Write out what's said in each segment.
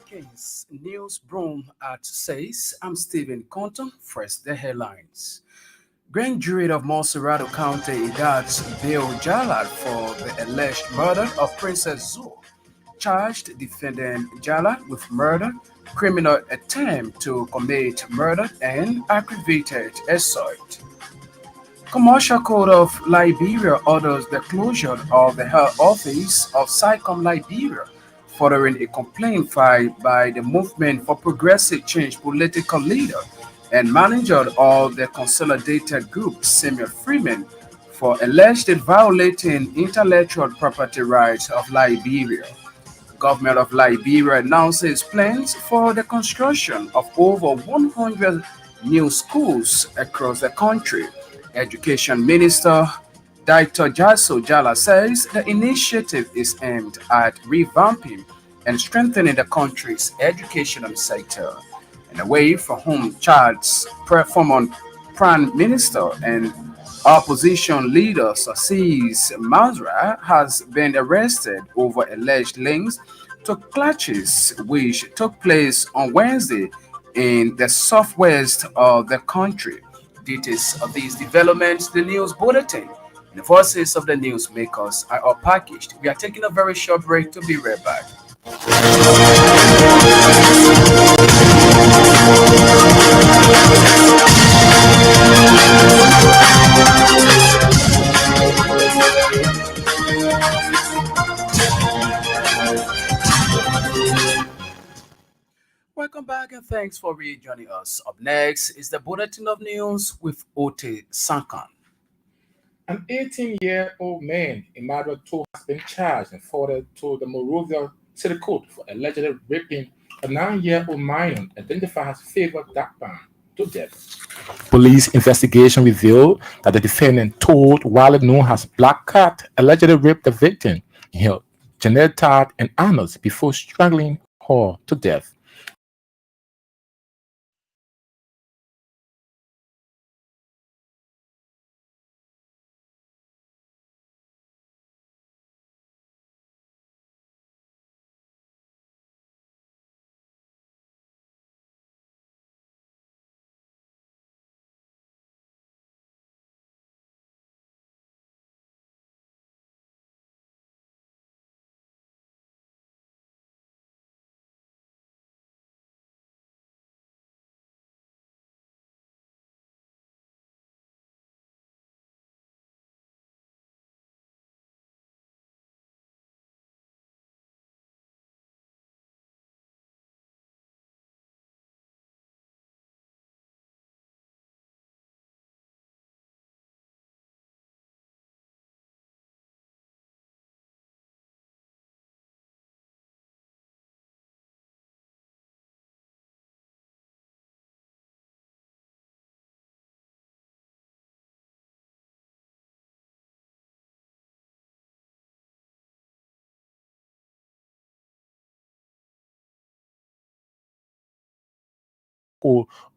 Kings News Broom at says, I'm Stephen Compton. First, the headlines. Grand jury of Monserrado County indicts Bill Jala for the alleged murder of Princess Zoo. Charged defendant Jala with murder, criminal attempt to commit murder, and aggravated assault. Commercial Code of Liberia orders the closure of the head office of SICOM Liberia following a complaint filed by the Movement for Progressive Change political leader and manager of the consolidated group, Samuel Freeman, for alleged violating intellectual property rights of Liberia. Government of Liberia announces plans for the construction of over 100 new schools across the country. Education Minister Dr. Jaso Jala says the initiative is aimed at revamping and strengthening the country's educational sector. And away from home child's former Prime Minister and opposition leader Sassis Mazra has been arrested over alleged links to clashes which took place on Wednesday in the southwest of the country. Details of these developments, the news bulletin, and the voices of the newsmakers are all packaged. We are taking a very short break to be right back. Welcome back and thanks for rejoining us. Up next is the Bulletin of News with Ote Sankan. An 18-year-old man, Emmanuel To, has been charged and forwarded to the Monrovia City Court for allegedly raping a 9-year-old minor identified as Favor Dakban to death. Police investigation revealed that the defendant told, widely known as Black Cat, allegedly raped the victim in her genitalia and anus before strangling her to death.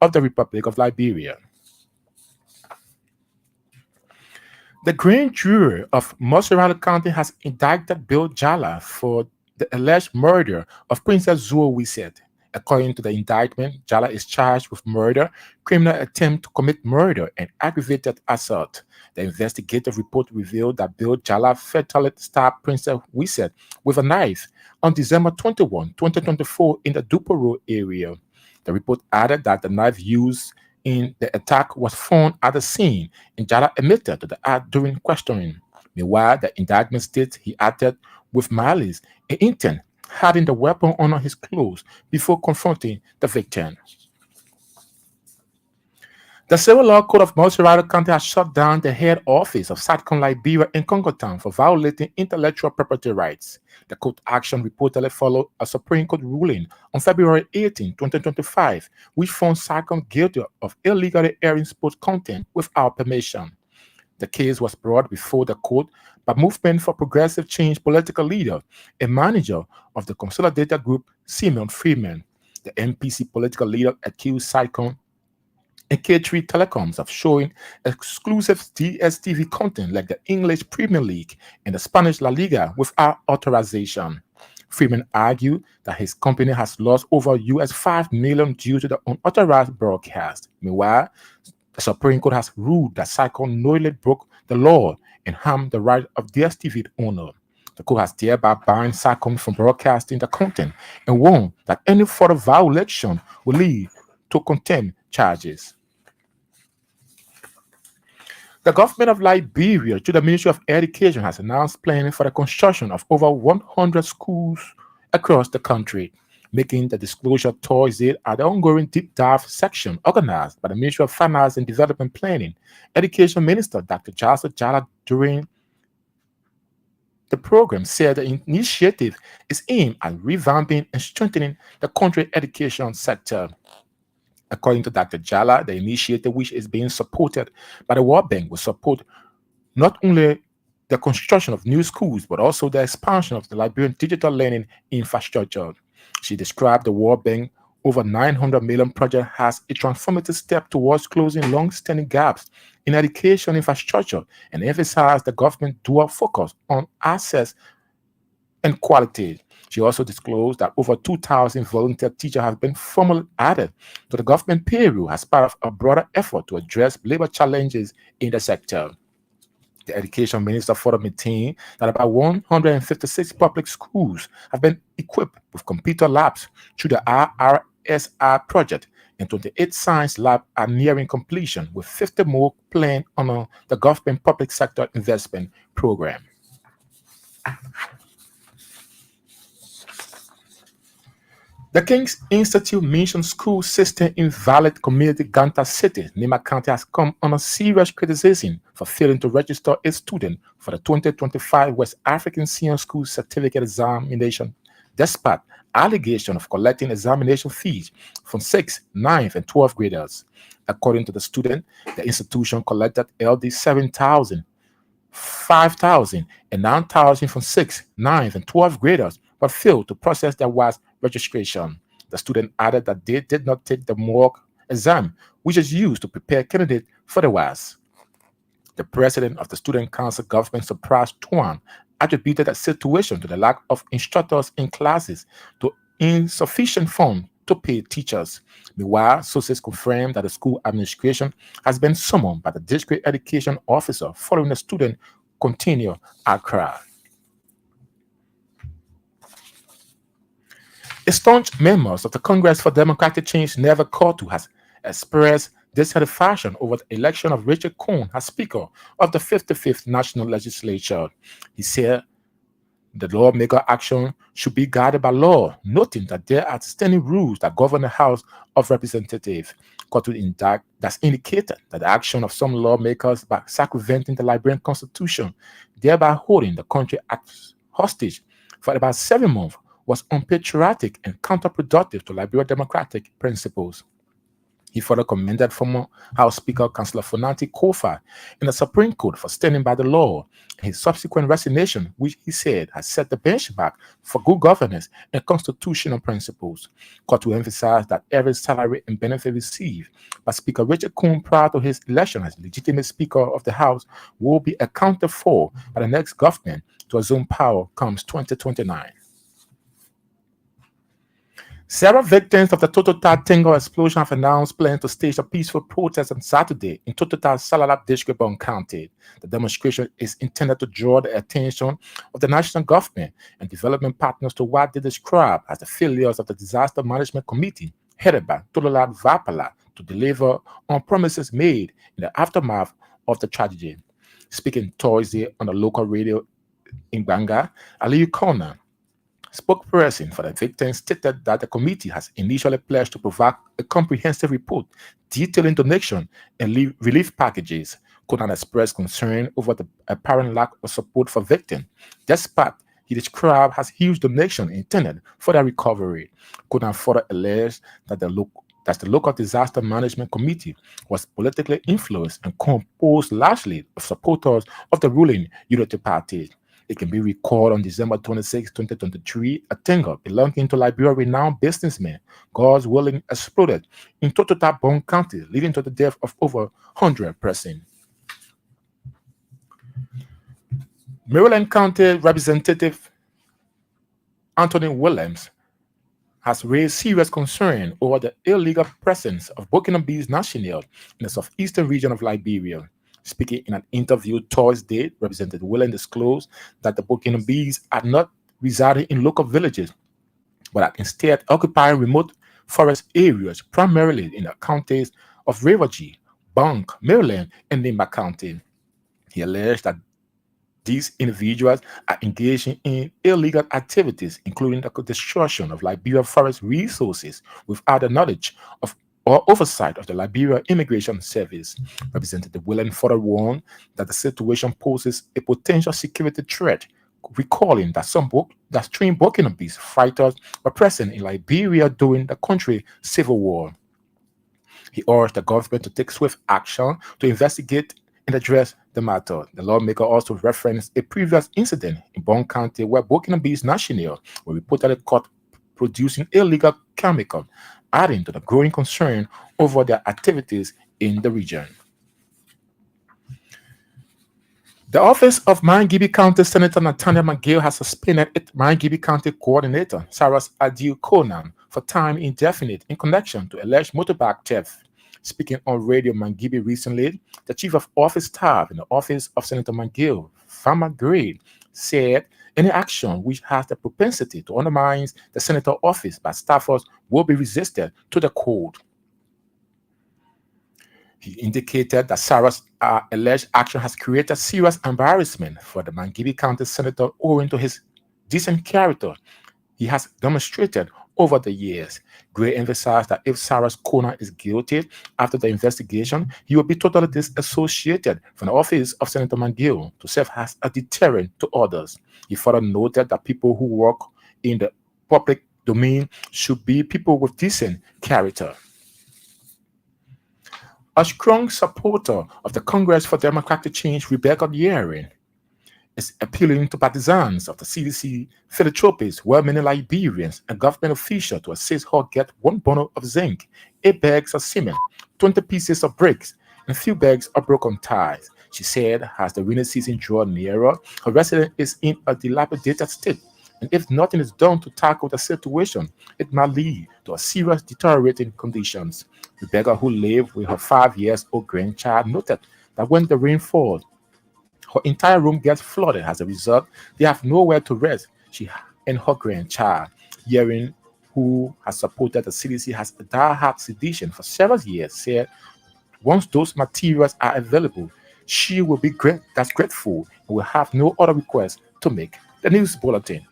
Of the Republic of Liberia. The grand jury of Monserrado County has indicted Bill Jala for the alleged murder of Princess Zua Wisset. According to the indictment, Jala is charged with murder, criminal attempt to commit murder, and aggravated assault. The investigative report revealed that Bill Jala fatally stabbed Princess Wisset with a knife on December 21, 2024 in the Dupero area. The report added that the knife used in the attack was found at the scene, and Jala admitted to the act during questioning. Meanwhile, the indictment states he acted with malice and intent, having the weapon under his clothes before confronting the victim. The Civil Law Court of Monserrado County has shut down the head office of SATCOM Liberia in Congotown for violating intellectual property rights. The court action reportedly followed a Supreme Court ruling on February 18, 2025, which found SATCOM guilty of illegally airing sports content without permission. The case was brought before the court by Movement for Progressive Change political leader and manager of the consolidated group, Samuel Freeman. The MPC political leader accused SATCOM and K3 telecoms of showing exclusive DSTV content like the English Premier League and the Spanish La Liga without authorization. Freeman argued that his company has lost over US 5 million due to the unauthorized broadcast. Meanwhile, the Supreme Court has ruled that Cyclone knowingly broke the law and harmed the right of DSTV owner. The court has thereby banned Cyclone from broadcasting the content and warned that any further violation will lead to contempt charges. The government of Liberia, through the Ministry of Education, has announced planning for the construction of over 100 schools across the country, making the disclosure Thursday at the ongoing deep dive section organized by the Ministry of Finance and Development Planning. Education Minister Dr. Jasa Jala during the program said the initiative is aimed at revamping and strengthening the country's education sector. According to Dr. Jala, the initiative, which is being supported by the World Bank, will support not only the construction of new schools, but also the expansion of the Liberian digital learning infrastructure. She described the World Bank over 900 million project as a transformative step towards closing long-standing gaps in education infrastructure and emphasized the government dual focus on access and quality. She also disclosed that over 2,000 volunteer teachers have been formally added to the government payroll as part of a broader effort to address labor challenges in the sector. The education minister further maintained that about 156 public schools have been equipped with computer labs through the RRSI project, and 28 science labs are nearing completion, with 50 more planned under the government public sector investment program. The King's Institute Mission School system in Valid Community, Ganta City, Nima County, has come under serious criticism for failing to register its students for the 2025 West African Senior School Certificate Examination, despite allegations of collecting examination fees from 6th, 9th, and 12th graders. According to the student, the institution collected LD 7,000, 5,000, and 9,000 from 6th, 9th, and 12th graders, but failed to process their WAS registration. The student added that they did not take the mock exam, which is used to prepare candidates for the WAS. The president of the Student Council Government Surprise Tuan attributed the situation to the lack of instructors in classes to insufficient funds to pay teachers. Meanwhile, sources confirmed that the school administration has been summoned by the district education officer following the student continued outcry. Staunch members of the Congress for Democratic Change Never Kotu has expressed dissatisfaction over the election of Richard Cohn as Speaker of the 55th National Legislature. He said the lawmaker action should be guided by law, noting that there are standing rules that govern the House of Representatives. Kotu that's indicated that the action of some lawmakers by circumventing the Liberian Constitution, thereby holding the country hostage for about 7 months, was unpatriotic and counterproductive to Liberian democratic principles. He further commended former House Speaker Councillor Fonanti Kofa in the Supreme Court for standing by the law, and his subsequent resignation, which he said has set the benchmark for good governance and constitutional principles. Kotu emphasized that every salary and benefit received by Speaker Richard Coon prior to his election as legitimate Speaker of the House will be accounted for by the next government to assume power comes 2029. Several victims of the Tototal Tingo explosion have announced plans to stage a peaceful protest on Saturday in Tototal Salalap District, Bon County. The demonstration is intended to draw the attention of the national government and development partners to what they describe as the failures of the Disaster Management Committee, headed by Tololat Vapala, to deliver on promises made in the aftermath of the tragedy. Speaking Thursday on the local radio in Banga, Aliyu Kona, spokesperson for the victims, stated that the committee has initially pledged to provide a comprehensive report detailing donation and relief packages. Conan expressed concern over the apparent lack of support for victims, despite he described as huge donation intended for their recovery. Conan further alleged that the local disaster management committee was politically influenced and composed largely of supporters of the ruling Unity Party. It can be recalled on December 26, 2023, a tanker belonging to Liberia renowned businessman, God's willing, exploded in Totota Broom County, leading to the death of over 100 persons. Maryland County Representative Anthony Williams has raised serious concern over the illegal presence of Burkina Faso nationals in the southeastern region of Liberia. Speaking in an interview Thursday, Representative Williams disclosed that the Burkina Faso are not residing in local villages, but are instead occupying remote forest areas, primarily in the counties of Ravaji, Bank, Maryland, and Nimba County. He alleged that these individuals are engaging in illegal activities, including the destruction of Liberia forest resources without the knowledge of or oversight of the Liberia Immigration Service. Representative Willen further warned that the situation poses a potential security threat, recalling that that stream Burkina Faso fighters were present in Liberia during the country's civil war. He urged the government to take swift action to investigate and address the matter. The lawmaker also referenced a previous incident in Bond County where Burkina Faso nationals were reportedly caught producing illegal chemicals, adding to the growing concern over their activities in the region. The office of Mangibi County Senator Nathaniel McGill has suspended its Mangibi County Coordinator, Sarah Adil Conan, for time indefinite in connection to alleged motorbike theft. Speaking on Radio Mangibi recently, the chief of office staff in the office of Senator McGill, Farmer Gray, said any action which has the propensity to undermine the senator office by staffers will be resisted to the court. He indicated that Sarah's alleged action has created serious embarrassment for the Mangibi County Senator owing to his decent character he has demonstrated over the years. Gray emphasized that if Sarah's Kona is guilty after the investigation, he will be totally disassociated from the office of Senator McGill to serve as a deterrent to others. He further noted that people who work in the public domain should be people with decent character. A strong supporter of the Congress for Democratic Change, Rebecca Yearing, is appealing to partisans of the CDC philanthropists, well-meaning Liberians, and government officials to assist her get 1 bundle of zinc, 8 bags of cement, 20 pieces of bricks, and a few bags of broken ties. She said, as the rainy season draws nearer, her residence is in a dilapidated state, and if nothing is done to tackle the situation, it might lead to a serious deteriorating conditions. Rebecca, who lived with her 5 years old grandchild, noted that when the rain falls, her entire room gets flooded. As a result, they have nowhere to rest. She and her grandchild, Yerin, who has supported the CDC, has a diehard sedition for several years, said once those materials are available, she will be grateful and will have no other request to make. The news bulletin.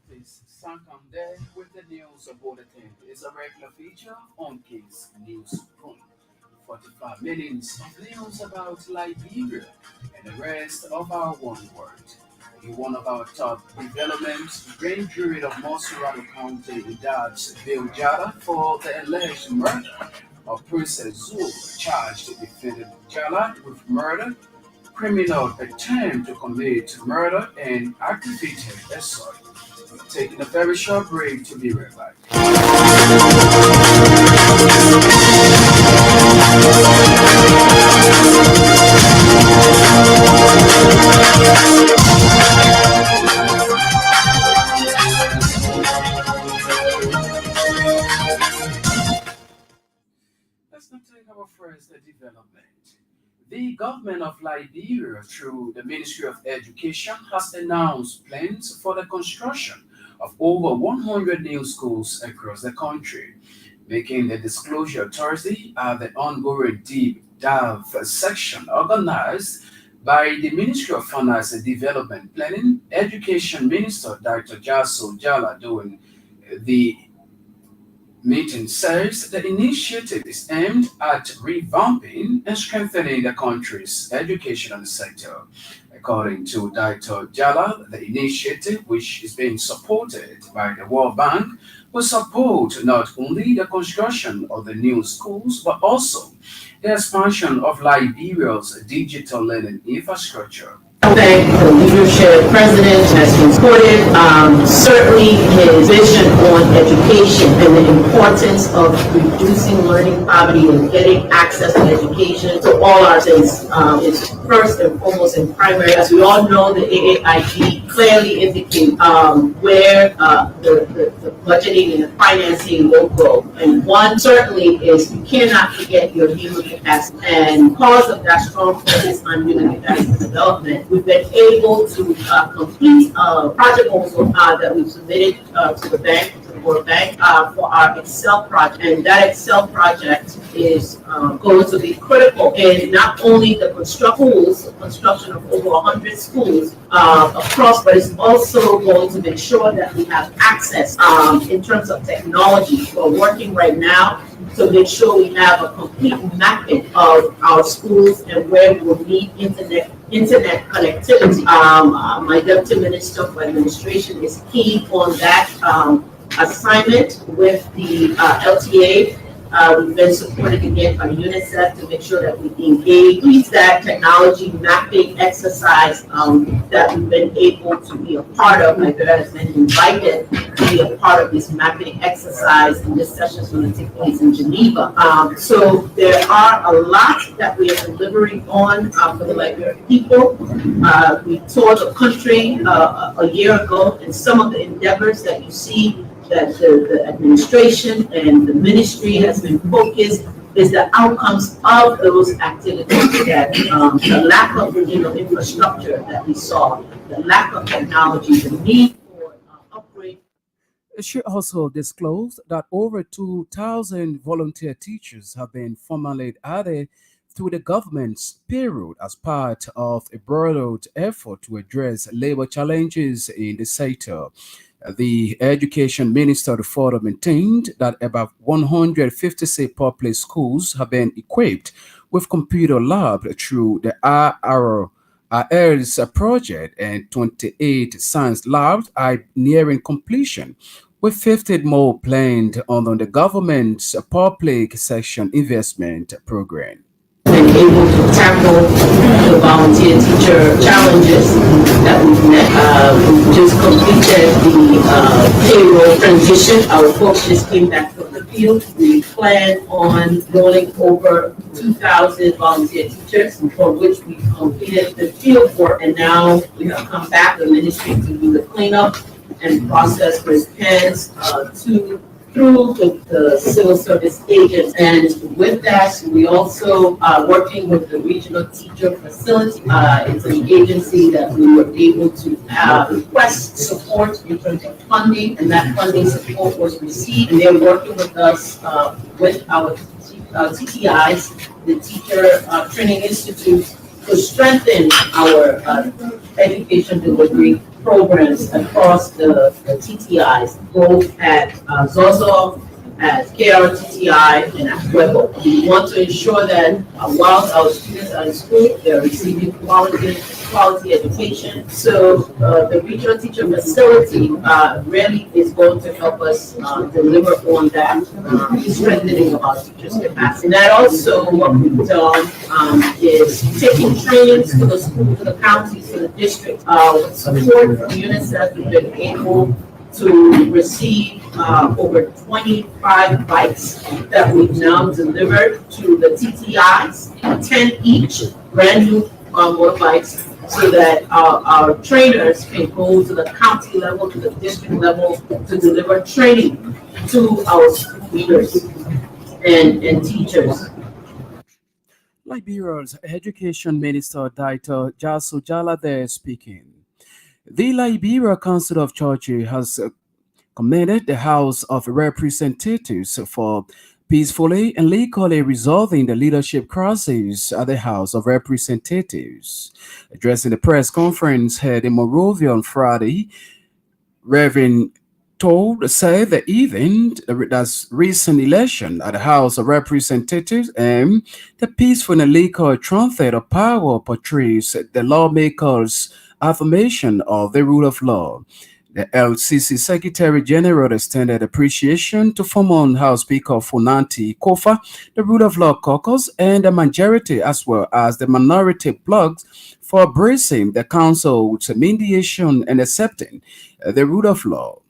This Santander with the news bulletin is a regular feature on King's News Room. 45 minutes of news about Liberia and the rest of our one world. In one of our top developments, the grand jury of Monserrate County indicts Bill Jada for the alleged murder of Princess Zul, charged defendant Jala with murder, criminal attempt to commit murder, and aggravated assault. We're taking a very short break to be right back. Let's not take our first development. The government of Liberia, through the Ministry of Education, has announced plans for the construction of over 100 new schools across the country, making the disclosure Thursday at the ongoing deep dive section organized by the Ministry of Finance and Development Planning. Education Minister Dr. Jaso Jala during the Meeting says the initiative is aimed at revamping and strengthening the country's educational sector. According to Dr. Jala, the initiative, which is being supported by the World Bank, will support not only the construction of the new schools but also the expansion of Liberia's digital learning infrastructure. Thank the leadership president has been supported. Certainly his vision on education and the importance of reducing learning poverty and getting access to education to all our states is first and foremost and primary. As we all know, the AAID clearly indicate where the budgeting and the financing will go. And one certainly is you cannot forget your human capacity. And because of that strong focus on human capacity development, we've been able to complete a project proposal that we've submitted to the bank, to the World Bank, for our Excel project. And that Excel project is going to be critical in not only the construction of over 100 schools across, but it's also going to make sure that we have access in terms of technology. We're working right now to make sure we have a complete mapping of our schools and where we will need internet connectivity. My Deputy Minister for Administration is key on that assignment with the LTA. We've been supported again by UNICEF to make sure that we engage that technology mapping exercise that we've been able to be a part of. Liberia has been invited to be a part of this mapping exercise, and this session is going to take place in Geneva. So there are a lot that we are delivering on for the Liberian people. We toured the country a year ago, and some of the endeavors that you see that the administration and the ministry has been focused is the outcomes of those activities, that the lack of infrastructure that we saw, the lack of technology, the need for upgrade. She also disclosed that over 2,000 volunteer teachers have been formally added to the government's payroll as part of a broad effort to address labor challenges in the sector. The education minister further maintained that about 156 public schools have been equipped with computer lab through the RRS project, and 28 science labs are nearing completion, with 50 more planned under the government's public section investment program. Been able to tackle the volunteer teacher challenges that we've met. We just completed the payroll transition. Our folks just came back from the field. We plan on rolling over 2,000 volunteer teachers, for which we completed the field work, and now we have come back, the ministry, to do the cleanup and process response through the civil service agents. And with that, we also are working with the regional teacher facility. It's an agency that we were able to request support in terms of funding, and that funding support was received. And they're working with us with our TTIs, the Teacher Training Institute, to strengthen our education delivery programs across the TTIs, both at Zozo, at KRTTI, and at Webo. We want to ensure that while our students are in school, they're receiving quality education. So the regional teacher facility really is going to help us deliver on that strengthening of our teachers' capacity. And that also, what we've done is taking trainings to the school, to the counties, to the districts. With support from UNICEF, we've been able to receive over 25 bikes that we've now delivered to the TTIs, 10 each, brand new motorbikes, so that our trainers can go to the county level, to the district level, to deliver training to our school leaders and teachers. Liberia's Education Minister Dr. Jasu Jalade speaking. The Liberia Council of Churches has commended the House of Representatives for peacefully and legally resolving the leadership crisis at the House of Representatives. Addressing the press conference held in Monrovia on Friday, Reverend told said the event, that's recent election at the House of Representatives, and the peaceful and legal trumpet of power portrays the lawmakers' affirmation of the rule of law. The LCC Secretary General extended appreciation to former House Speaker Funanti Kofa, the Rule of Law Caucus, and the majority as well as the minority blocs for embracing the Council's mediation and accepting the rule of law.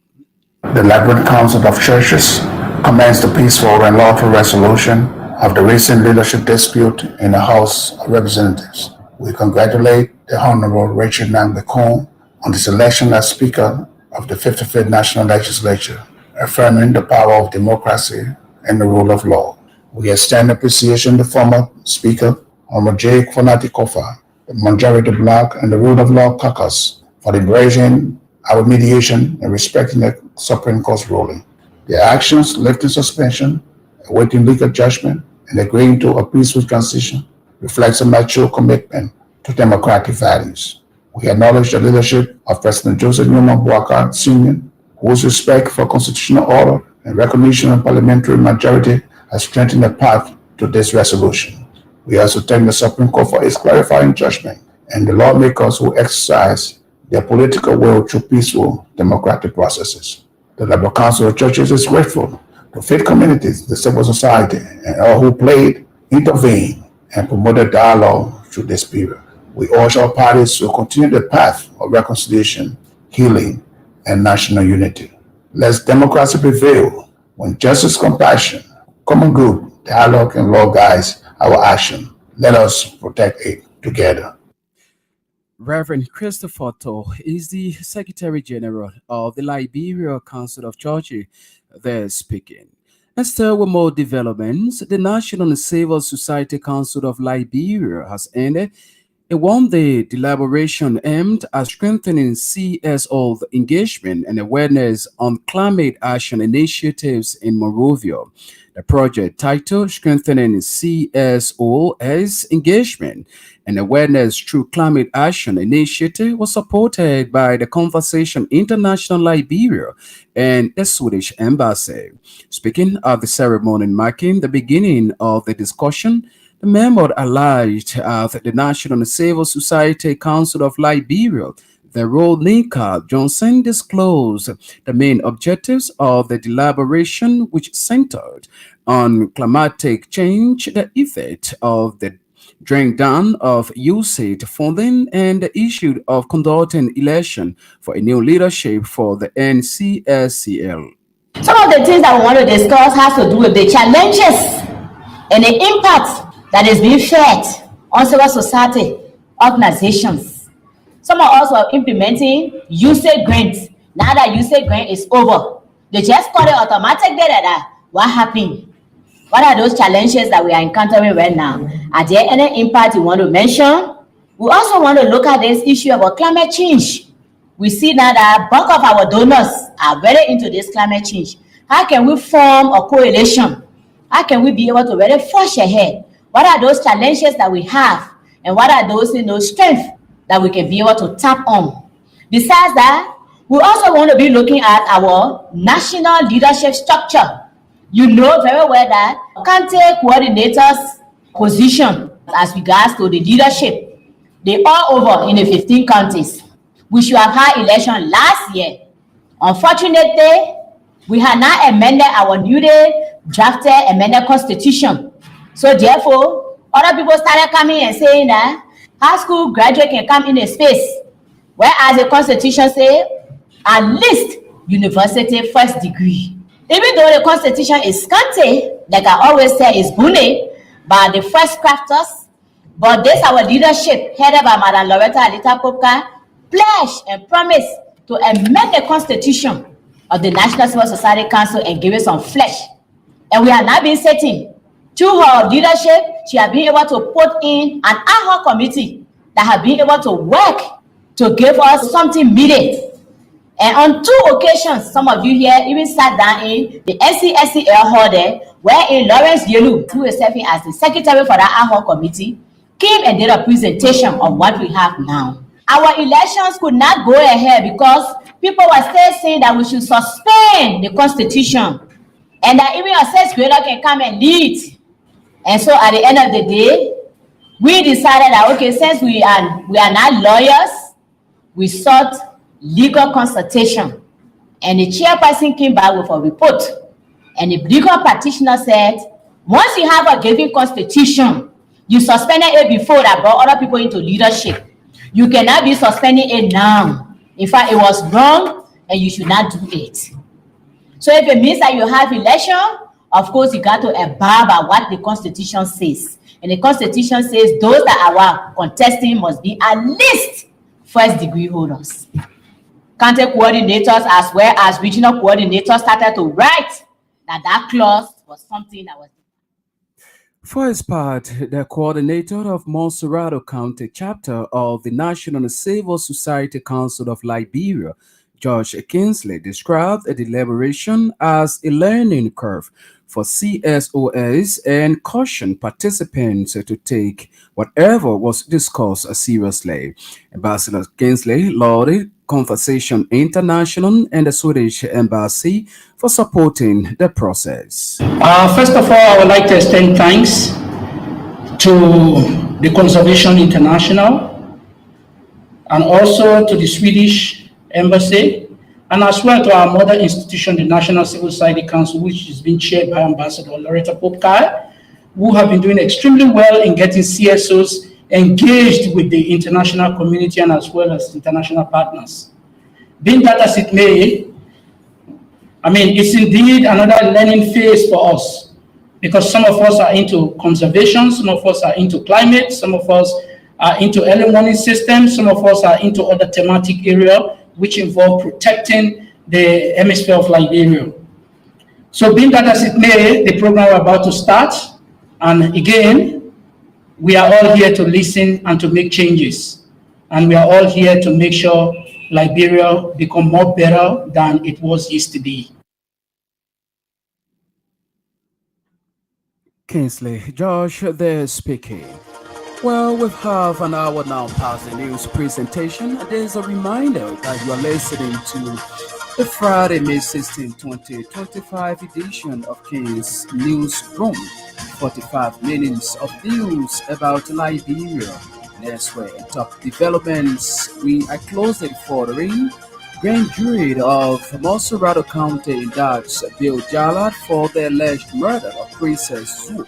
The Lateran Council of Churches commends the peaceful and lawful resolution of the recent leadership dispute in the House of Representatives. We congratulate the Honorable Rachel Nambekon on his election as Speaker of the 55th National Legislature, affirming the power of democracy and the rule of law. We extend appreciation to former Speaker Honorable J. Fonati Kofa, the majority bloc and the rule of law caucus for embracing our mediation and respecting the Supreme Court's ruling. Their actions, lifting suspension, awaiting legal judgment, and agreeing to a peaceful transition reflects a mature commitment to democratic values. We acknowledge the leadership of President Joseph Newman Boakai Sr., whose respect for constitutional order and recognition of parliamentary majority has strengthened the path to this resolution. We also thank the Supreme Court for its clarifying judgment and the lawmakers who exercise their political will through peaceful democratic processes. The Liberal Council of Churches is grateful to faith communities, the civil society, and all who played, intervened, and promoted dialogue through this period. We urge all parties to continue the path of reconciliation, healing, and national unity. Let democracy prevail when justice, compassion, common good, dialogue, and law guides our action. Let us protect it together. Reverend Christopher Toh is the Secretary General of the Liberia Council of Churches there speaking. And still with more developments, the National Civil Society Council of Liberia has ended a one-day deliberation aimed at strengthening CSO engagement and awareness on climate action initiatives in Monrovia. The project titled Strengthening CSO's Engagement and Awareness Through Climate Action Initiative was supported by the Conversation International Liberia and the Swedish Embassy. Speaking at the ceremony marking the beginning of the discussion, the member alleged at the National Civil Society Council of Liberia, the Nika Johnson, disclosed the main objectives of the deliberation, which centered on climatic change, the effect of the drawing down of usage funding, and the issue of conducting election for a new leadership for the NCSCL. Some of the things that we want to discuss has to do with the challenges and the impact that is being felt on civil society organizations. Some of us are implementing usage grants. Now that usage grant is over, they just cut it automatic data. What happened? What are those challenges that we are encountering right now? Are there any impact you want to mention? We also want to look at this issue about climate change. We see now that bulk of our donors are very into this climate change. How can we form a coalition? How can we be able to really forge ahead? What are those challenges that we have? And what are those strengths that we can be able to tap on? Besides that, we also want to be looking at our national leadership structure. You know very well that county coordinators' position as regards to the leadership, they are over in the 15 counties. We should have had election last year. Unfortunately, we have not amended our newly drafted amended constitution. So therefore, other people started coming and saying that high school graduate can come in a space, whereas the constitution says at least university first degree. Even though the constitution is scanty, like I always say, is bullied by the first crafters, but this our leadership, headed by Madam Loretta Alita Popka, pledged and promised to amend the constitution of the National Civil Society Council and give it some flesh. And we have now been sitting. Through her leadership, she has been able to put in an ad hoc committee that has been able to work to give us something needed. And on 2 occasions, some of you here even sat down in the NCSCL hall there, wherein Lawrence Yelu, who is serving as the secretary for that ad hoc committee, came and did a presentation of what we have now. Our elections could not go ahead because people were still saying that we should suspend the constitution and that even a sixth grader can come and lead. And so at the end of the day, we decided that, okay, since we are not lawyers, we sought legal consultation. And the chairperson came back with a report. And the legal practitioner said, once you have a given constitution, you suspended it before that brought other people into leadership. You cannot be suspending it now. In fact, it was wrong and you should not do it. So if it means that you have election, of course, you got to abide by what the Constitution says. And the Constitution says those that are contesting must be at least first degree holders. County coordinators as well as regional coordinators started to write that clause was something that was. For his part, the coordinator of Monserrado County chapter of the National Civil Society Council of Liberia, George Kingsley, described the deliberation as a learning curve for CSOs and cautioned participants to take whatever was discussed seriously. Ambassador Kingsley lauded Conversation International and the Swedish Embassy for supporting the process. First of all, I would like to extend thanks to the Conservation International and also to the Swedish Embassy, and as well to our mother institution, the National Civil Society Council, which is being chaired by Ambassador Loretta Popkai, who have been doing extremely well in getting CSOs engaged with the international community and as well as international partners. Being that as it may, it's indeed another learning phase for us, because some of us are into conservation, some of us are into climate, some of us are into early warning systems, some of us are into other thematic areas which involve protecting the hemisphere of Liberia. So being that as it may, the program we're about to start, and again, we are all here to listen and to make changes. And we are all here to make sure Liberia become more better than it was yesterday. Kingsley Josh there speaking. Well, we have an hour now past the news presentation. There's a reminder that you are listening to the Friday, May 16, 2025 edition of King's News Room. 45 minutes of news about Liberia. That's where top developments. We are closely following grand jury of Monserrado County indicts Bill Jallard for the alleged murder of Princess Zoo.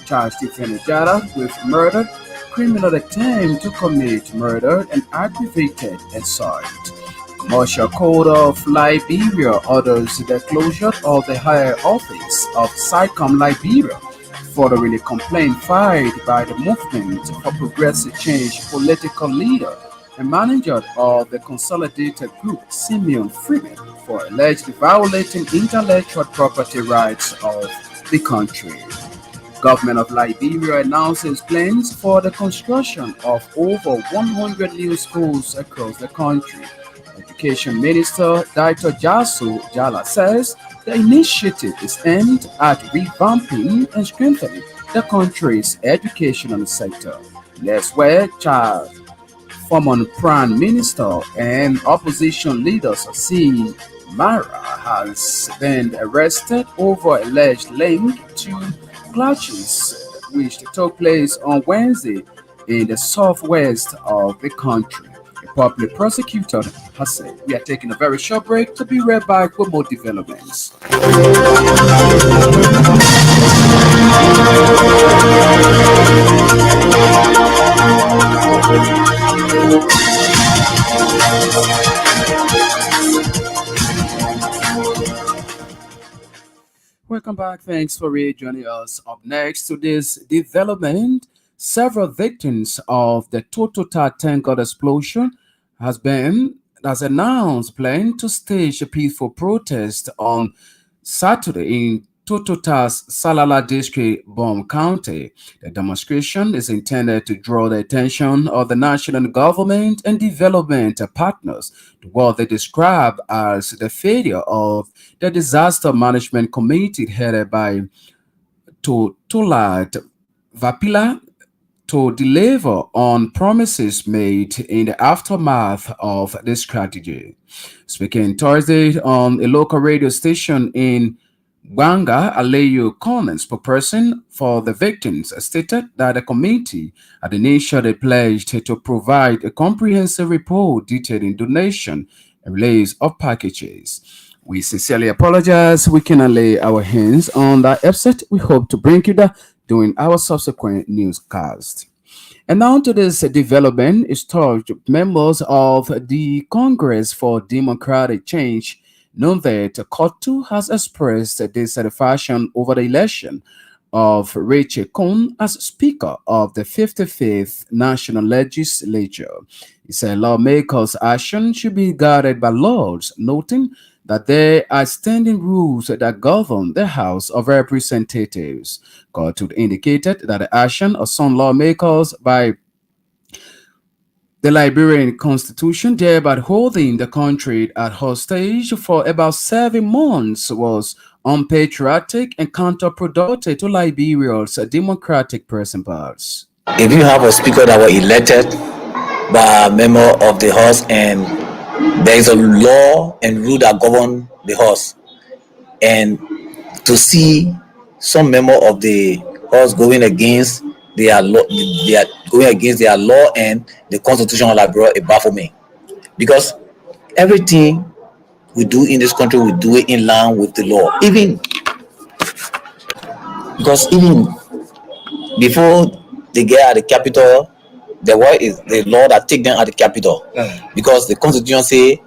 Charged Stephen Jara with murder, criminal attempt to commit murder, and aggravated assault. Commercial Code of Liberia orders the closure of the higher office of SICOM Liberia following a complaint filed by the Movement for Progressive Change political leader and manager of the Consolidated Group, Simeon Freeman, for allegedly violating intellectual property rights of the country. Government of Liberia announces plans for the construction of over 100 new schools across the country. Education Minister Dr. Jasu Jala says the initiative is aimed at revamping and strengthening the country's educational sector. That's where former Prime Minister and opposition leader C. Mara has been arrested over alleged link to clashes which took place on Wednesday in the southwest of the country. A public prosecutor has said. We are taking a very short break to be right back with more developments. Welcome back. Thanks for joining us. Up next to this development, several victims of the Totota Tanker explosion has announced plan to stage a peaceful protest on Saturday in Totota's Salala district, Broom County. The demonstration is intended to draw the attention of the national government and development partners to what they describe as the failure of the disaster management committee headed by Tolat Vapila to deliver on promises made in the aftermath of this strategy. Speaking Thursday on a local radio station in Wanga, Alayu Collins, spokesperson for the victims, stated that the committee had initially pledged to provide a comprehensive report detailing donation and release of packages. We sincerely apologize. We cannot lay our hands on that episode. We hope to bring you that during our subsequent newscast. And now to this development is touched members of the Congress for Democratic Change, known that Kotu has expressed dissatisfaction over the election of Rachel Kuhn as Speaker of the 55th National Legislature. He said lawmakers' action should be guided by laws, noting that there are standing rules that govern the House of Representatives. Kotu indicated that the action of some lawmakers by the Liberian constitution, thereby holding the country at hostage for about 7 months, was unpatriotic and counterproductive to Liberia's democratic principles. If you have a speaker that was elected by a member of the House and there is a law and rule that govern the House, and to see some member of the House going against their law, they are going against their law and the Constitution of Liberia, it baffles me, because everything we do in this country, we do it in line with the law. Even before they get at the capital, the word is the law that take them at the capital. Because the Constitution say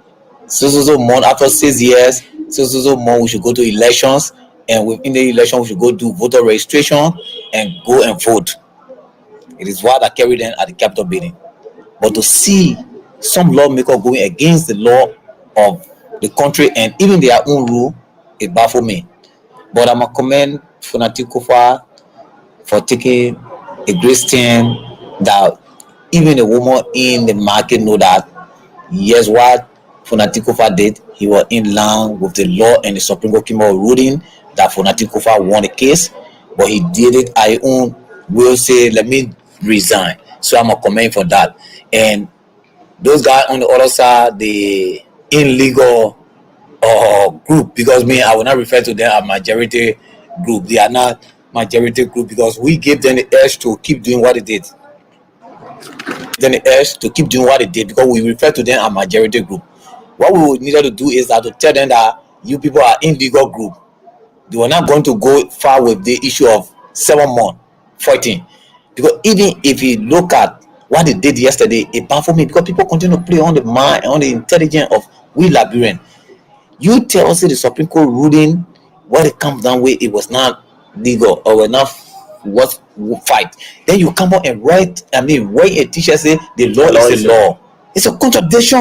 so month after 6 years, so month we should go to elections, and within the election we should go do voter registration and go and vote. It is what that carry them at the Capitol building. But to see some lawmaker going against the law of the country and even their own rule, it baffles me. But I'm a commend Funati Kofa for taking a great stand that even a woman in the market know that yes, what Funati Kofa did, he was in line with the law, and the Supreme Court came out ruling that Funati Kofa won the case, but he did it at his own will, say, let me resign. So I'm a comment for that. And those guys on the other side, the illegal group, because I will not refer to them as majority group. They are not majority group because we gave them the urge to keep doing what they did. Because we refer to them as majority group. What we needed to do is that to tell them that you people are illegal group. They were not going to go far with the issue of 7 months fighting. Because even if you look at what they did yesterday, it baffled me, because people continue to play on the mind, on the intelligence of we Liberian. You tell us the Supreme Court ruling, what it comes down with, it was not legal or was not what fight. Then you come out and write, when a teacher say the law is the law, it's a contradiction.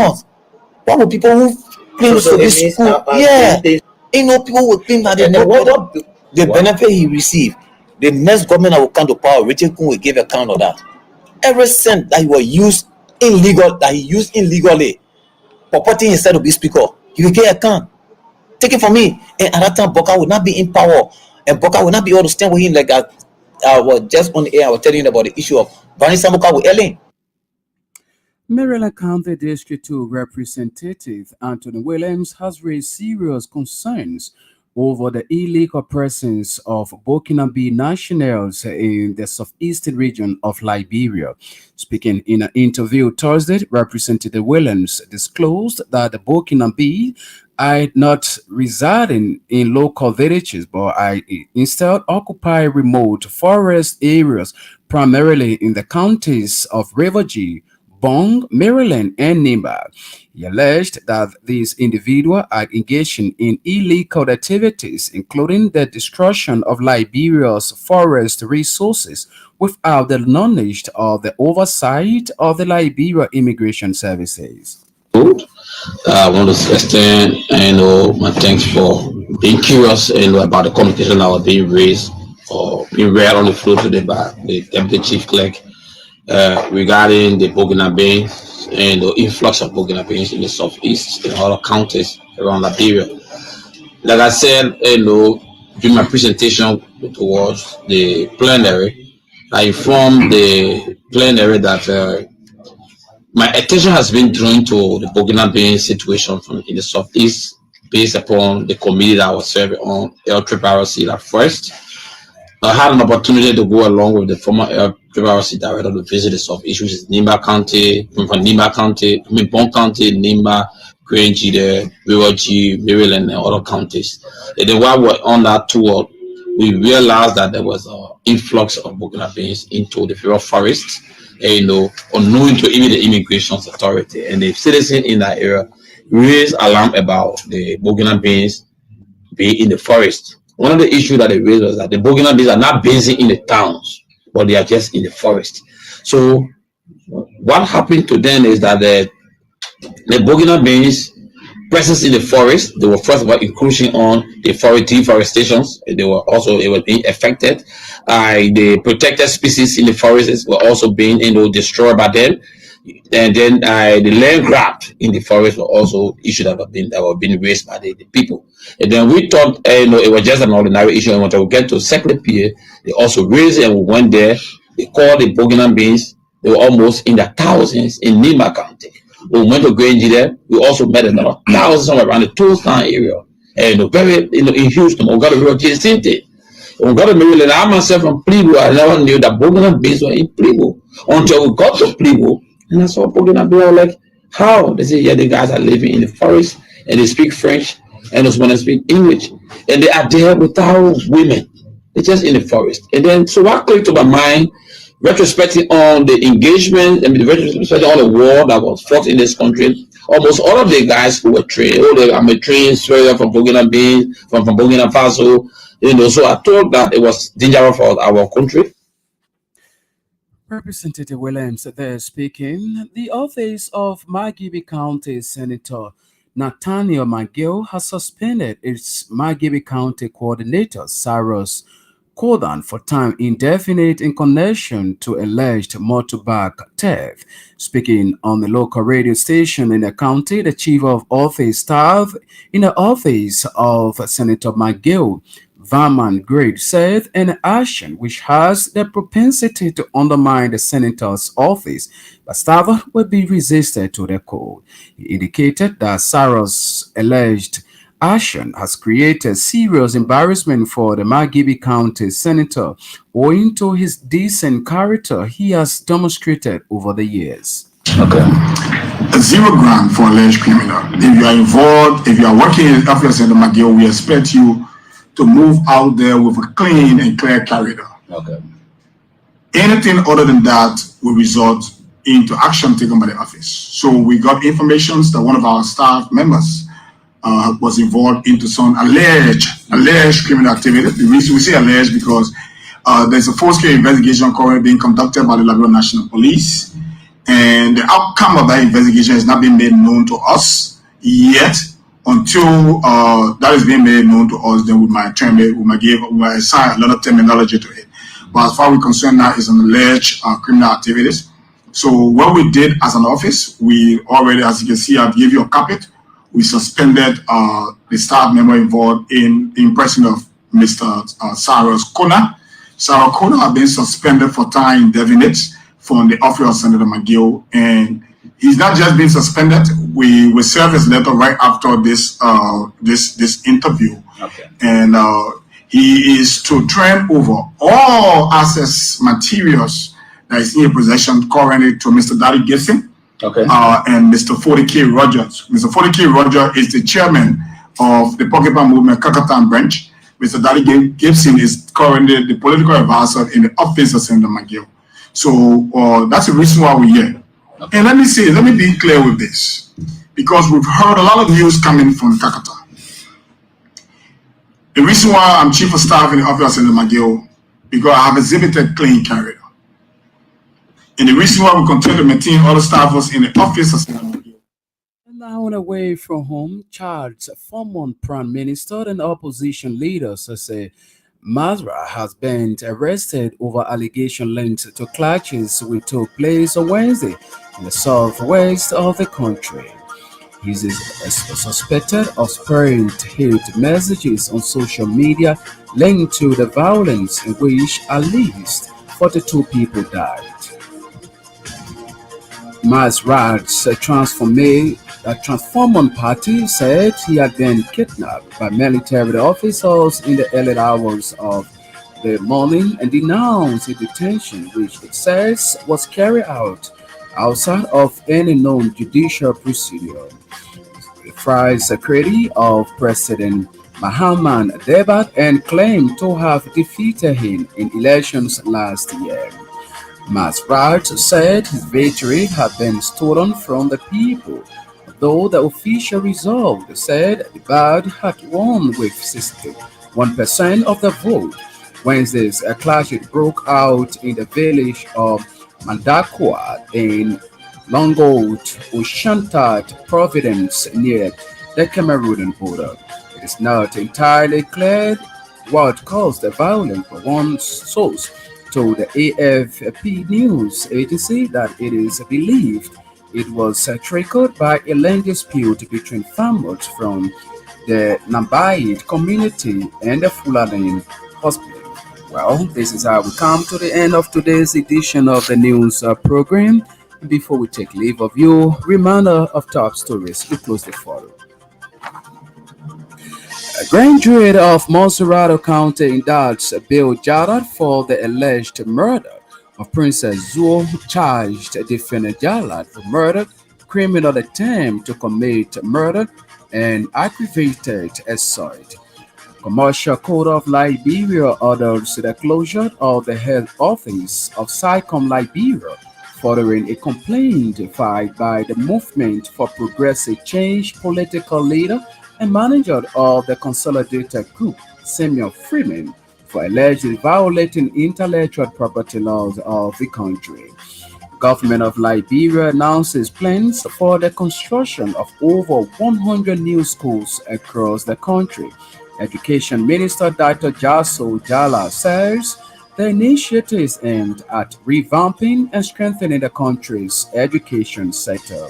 What would people who claim to be school? Yeah, people will claim that the benefit he received. The next government that will come to power, Richard Kun will give account of that. Every cent that he was used illegally, purporting instead to be speaker, he will get account. Take it from me. And at that time, Boka will not be in power, and Boka will not be able to stand with him like that. I was just on the air. I was telling you about the issue of Barney Sambuka with Ellen. Maryland County District 2 Representative Anthony Williams has raised serious concerns over the illegal presence of Burkinabe nationals in the southeastern region of Liberia. Speaking in an interview Thursday, Representative Williams disclosed that the Burkinabe are not residing in local villages, but are instead occupy remote forest areas, primarily in the counties of Riverview, Bong, Maryland, and Nimba. He alleged that these individuals are engaging in illegal activities, including the destruction of Liberia's forest resources, without the knowledge or the oversight of the Liberia Immigration Services. I want to extend, my thanks for being curious, about the communication that was being raised or being read on the floor today by the Deputy Chief Clerk regarding the Burkinabes and the influx of Burkinabes in the southeast in other counties around Liberia. Like I said, during my presentation towards the plenary, I informed the plenary that my attention has been drawn to the Burkina Faso situation from in the southeast, based upon the committee that I was serving on air trade at first. I had an opportunity to go along with the former RC director to visit the sub issues in Nimba County, from Nimba County, I mean Bon County, Nimba, Grange, there, Rivergy, Maryland, and other counties. And then while we were on that tour, we realized that there was an influx of Burkina Faso into the federal forest, and, unknown to even the immigration authority. And the citizens in that area raised alarm about the Burkina Faso be in the forest. One of the issues that they raised was that the Burkina Faso are not based in the towns, but they are just in the forest. So what happened to them is that the Burkina Faso presence in the forest, they were first of all encroaching on the forest deforestations. They were being affected. The protected species in the forests were also being destroyed by them. And then the land grab in the forest were also issues that were being raised by the people. And then we thought it was just an ordinary issue. And when we get to second period, they also raised it, and we went there. They called the Burkina Faso. They were almost in the thousands in Nima County. We went to Grange there. We also met another thousands somewhere around the Town area. And very in Houston, we got a real same thing. We got to Maryland. I myself from Plebo, I never knew that Burkina Faso were in Plebo until we got to Plebo. And I saw Burkina Faso, like, how? They say, yeah, the guys are living in the forest and they speak French and those one speak English. And they are there without women. They're just in the forest. And then, so what clicked to my mind, retrospecting on the engagement and retrospecting on the war that was fought in this country, almost all of the guys who were trained, I'm a trained soldier from Burkina Faso, from Burkina Faso, so I thought that it was dangerous for our country. Representative Williams there speaking. The office of Margibi County Senator Nathaniel McGill has suspended its Margibi County coordinator, Cyrus Kodan, for time indefinite in connection to alleged motorbike theft. Speaking on the local radio station in the county, the chief of office staff in the office of Senator McGill, Varman Grade, said an action which has the propensity to undermine the senator's office, but staff will be resistant to the code. He indicated that Sarah's alleged action has created serious embarrassment for the Margibi County senator owing to his decent character he has demonstrated over the years. Okay. A 0 grant for alleged criminal. If you are involved, if you are working in the office of the McGill, we expect you to move out there with a clean and clear character. Okay. Anything other than that will result into action taken by the office. So we got information that one of our staff members was involved into some alleged criminal activity. The reason we say alleged because there's a full-scale investigation currently being conducted by the Liberia National Police, and the outcome of that investigation has not been made known to us yet. Until that is being made known to us, then we might assign a lot of terminology to it. But as far as we're concerned now, is an alleged criminal activities. So what we did as an office, we already, as you can see, I've given you a copy. We suspended the staff member involved in the impressing of Mr. Cyrus Kona. Cyrus Kona has been suspended for time indefinite from the office of Senator McGill, and he's not just been suspended. We will serve his letter right after this this interview, okay. And he is to turn over all access materials that is in possession currently to Mr. Daddy Gibson, okay, and Mr. 40K Rogers. Mr. 40K Rogers is the chairman of the Pocket Movement Kakatan branch. Mr. Daddy Gibson is currently the political advisor in the office of Senator McGill. So that's the reason why we're here. Okay. And let me be clear with this, because we've heard a lot of news coming from Kakata. The reason why I'm chief of staff in the office of Senator McGill, because I have exhibited clean character. And the reason why we continue to maintain all the staffers in the office of Senator McGill. Now away from home, charged former Prime Minister and opposition leaders say Mazra has been arrested over allegation linked to clashes which took place on Wednesday in the southwest of the country. He is suspected of spreading hate messages on social media linked to the violence in which at least 42 people died. Masrad's Transforming Party said he had been kidnapped by military officers in the early hours of the morning and denounced the detention, which it says was carried out outside of any known judicial procedure. The Fry secretary of President Mahaman Debat and claimed to have defeated him in elections last year. Masraj said his victory had been stolen from the people, though the official result said the Bad had won with 61% of the vote. Wednesday's clash broke out in the village of Mandakwa in Longoat, Ushantat Providence near the Cameroonian border. It is not entirely clear what caused the violence, but one source told the AFP news agency that it is believed it was triggered by a land dispute between farmers from the Nambaid community and the Fulani hospital. Well, this is how we come to the end of today's edition of the news program. Before we take leave of you, reminder of top stories. We close the forum. A grand jury of Monserrado County indicts Bill Jarrett for the alleged murder of Princess Zuo, charged defendant Jarrett for murder, criminal attempt to commit murder, and aggravated assault. Commercial Code of Liberia orders the closure of the head office of SICOM Liberia following a complaint filed by the Movement for Progressive Change political leader and manager of the Consolidated Group, Samuel Freeman, for allegedly violating intellectual property laws of the country. Government of Liberia announces plans for the construction of over 100 new schools across the country. Education Minister Dr. Jaso Jala says the initiative is aimed at revamping and strengthening the country's education sector.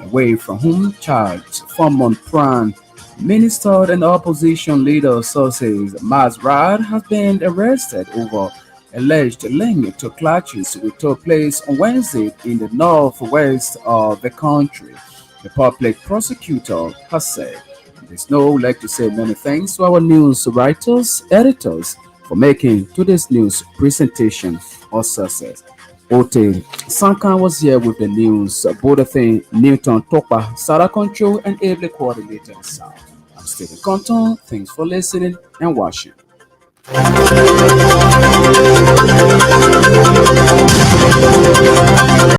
Away from whom charged former Prime Minister and opposition leader sources Masrad has been arrested over alleged link to clashes which took place on Wednesday in the northwest of the country. The public prosecutor has said. There's no like to say many thanks to our news writers, editors for making today's news presentation a success. Ote Sankan was here with the news, Bodathan Newton Topa, Sarah Control, and ably coordinated the sound. I'm Stephen Compton. Thanks for listening and watching.